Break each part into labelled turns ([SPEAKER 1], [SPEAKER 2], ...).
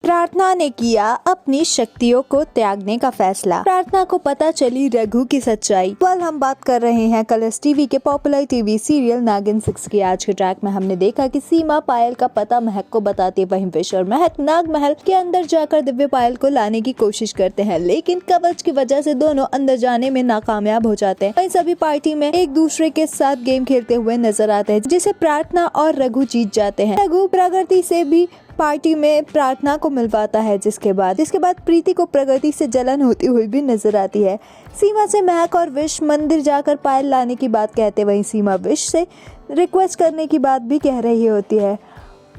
[SPEAKER 1] प्रार्थना ने किया अपनी शक्तियों को त्यागने का फैसला। प्रार्थना को पता चली रघु की सच्चाई। हम बात कर रहे हैं कलर्स टीवी के पॉपुलर टीवी सीरियल नागिन 6 की। आज के ट्रैक में हमने देखा कि सीमा पायल का पता महक को बताती है, वहीं विश और महक नाग महल के अंदर जाकर दिव्य पायल को लाने की कोशिश करते हैं, लेकिन कवच की वजह से दोनों अंदर जाने में नाकामयाब हो जाते हैं। वहीं सभी पार्टी में एक दूसरे के साथ गेम खेलते हुए नजर आते हैं, जिसे प्रार्थना और रघु जीत जाते हैं। रघु प्रगति से भी पार्टी में प्रार्थना को मिलवाता है, जिसके बाद प्रीति को प्रगति से जलन होती हुई भी नजर आती है। सीमा से महक और विश मंदिर जाकर पायल लाने की बात कहते, वहीं सीमा विश से रिक्वेस्ट करने की बात भी कह रही होती है।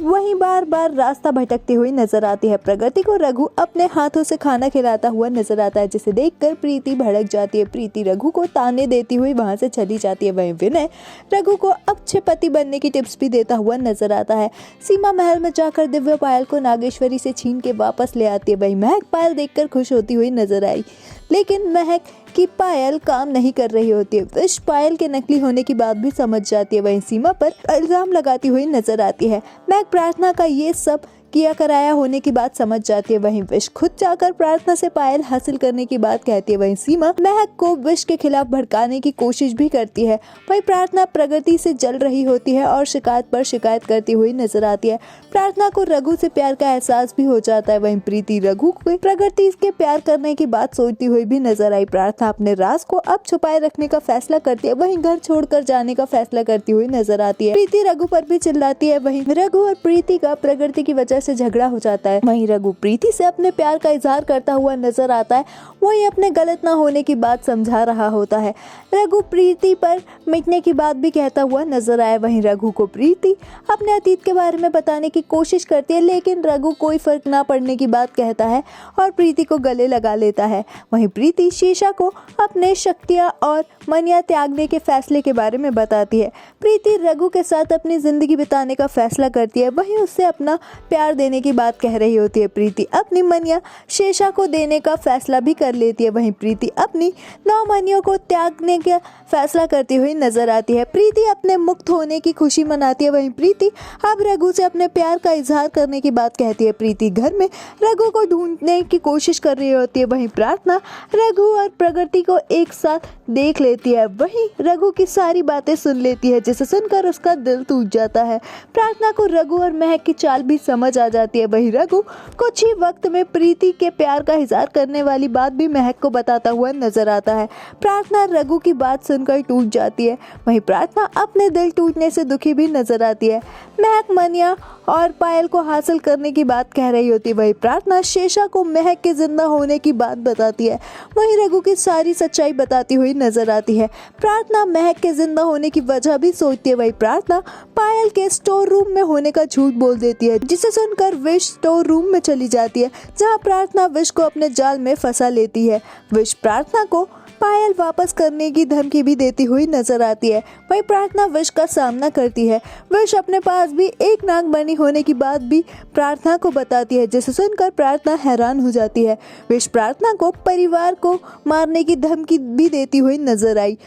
[SPEAKER 1] वहीं बार बार रास्ता भटकती हुई नजर आती है। प्रगति को रघु अपने हाथों से खाना खिलाता हुआ नजर आता है, जिसे देखकर प्रीति भड़क जाती है। प्रीति रघु को ताने देती हुई वहां से चली जाती है। वहीं विनय रघु को अच्छे पति बनने की टिप्स भी देता हुआ नजर आता है। सीमा महल में जाकर दिव्य पायल को नागेश्वरी से छीन के वापस ले आती है। वहीं महक पायल देखकर खुश होती हुई नजर आई, लेकिन महक की पायल काम नहीं कर रही होती है। विश पायल के नकली होने की बात भी समझ जाती है। वहीं सीमा पर इल्जाम लगाती हुई नजर आती है। महक प्रार्थना का ये सब किया कराया होने की बात समझ जाती है। वहीं विश खुद जाकर प्रार्थना से पायल हासिल करने की बात कहती है। वहीं सीमा महक को विश के खिलाफ भड़काने की कोशिश भी करती है। वहीं प्रार्थना प्रगति से जल रही होती है और शिकायत पर शिकायत करती हुई नजर आती है। प्रार्थना को रघु से प्यार का एहसास भी हो जाता है। वहीं प्रीति रघु को प्रगति के प्यार करने की बात सोचती हुई भी नजर आई। प्रार्थना अपने राज को अब छुपाए रखने का फैसला करती है। वहीं घर छोड़कर जाने का फैसला करती हुई नजर आती है। प्रीति रघु पर भी चिल्लाती है। वहीं रघु और प्रीति का प्रगति की वजह से झगड़ा हो जाता है। वहीं रघु प्रीति से अपने प्यार का इजहार करता हुआ नजर आता है। वही अपने गलत ना होने की बात समझा रहा होता है। रघु प्रीति पर मिटने की बात भी कहता हुआ नजर आया। वहीं रघु को प्रीति अपने अतीत के बारे में बताने की कोशिश करती है, लेकिन रघु कोई फर्क ना पड़ने की बात कहता है और प्रीति को गले लगा लेता है। वहीं प्रीति शीशा को अपने शक्तियां और मनिया त्यागने के फैसले के बारे में बताती है। प्रीति रघु के साथ अपनी जिंदगी बिताने का फैसला करती है। वहीं उससे अपना प्यार देने की बात कह रही होती है। प्रीति अपनी मनिया शेषा को देने का फैसला भी कर लेती है। वहीं प्रीति अपनी 9 मनियों को त्यागने का फैसला करती हुई नजर आती है। प्रीति अपने मुक्त होने की खुशी मनाती है। वहीं प्रीति अब रघु से अपने प्यार का इजहार करने की बात कहती है। प्रीति घर में रघु को ढूंढने की कोशिश कर रही होती है। वहीं प्रार्थना रघु और प्रगति को एक साथ देख लेती है। वहीं रघु की सारी बातें सुन लेती है, जिसे सुनकर उसका दिल टूट जाता है। प्रार्थना को रघु और महक की चाल भी समझ आ जाती है। वहीं रघु कुछ ही वक्त में प्रीति के प्यार का इजहार करने वाली बात भी महक को बताता हुआ नजर आता है। प्रार्थना रघु की बात सुनकर टूट जाती है। वहीं प्रार्थना अपने दिल टूटने से दुखी भी नजर आती है। महक मनिया और पायल को हासिल करने की बात कह रही होती है। वहीं प्रार्थना शेषा को महक के जिंदा होने की बात बताती है। वहीं रघु की सारी सच्चाई बताती हुई नजर आती है। प्रार्थना महक के जिंदा होने की वजह भी सोचती है। वहीं प्रार्थना पायल के स्टोर रूम में होने का झूठ बोल देती है, जिसे सुनकर विश स्टोर रूम में चली जाती है, जहां प्रार्थना विश को अपने जाल में फंसा लेती है। विश प्रार्थना को पायल वापस करने की धमकी भी देती हुई नजर आती है। वहीं प्रार्थना विश का सामना करती है। विश अपने पास भी एक नाग बनी होने की बात भी प्रार्थना को बताती है, जिसे सुनकर प्रार्थना हैरान हो जाती है। विश प्रार्थना को परिवार को मारने की धमकी भी देती हुई नजर आई।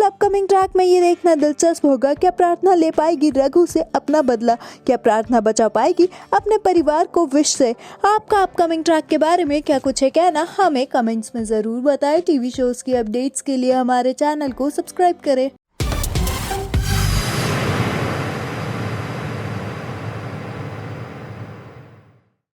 [SPEAKER 1] अपकमिंग ट्रैक में ये देखना दिलचस्प होगा, क्या प्रार्थना ले पाएगी रघु से अपना बदला? क्या प्रार्थना बचा पाएगी अपने परिवार को विश से? आपका अपकमिंग ट्रैक के बारे में क्या कुछ है कहना, हमें कमेंट्स में जरूर बताएं। टीवी शोज की अपडेट्स के लिए हमारे चैनल को सब्सक्राइब करें।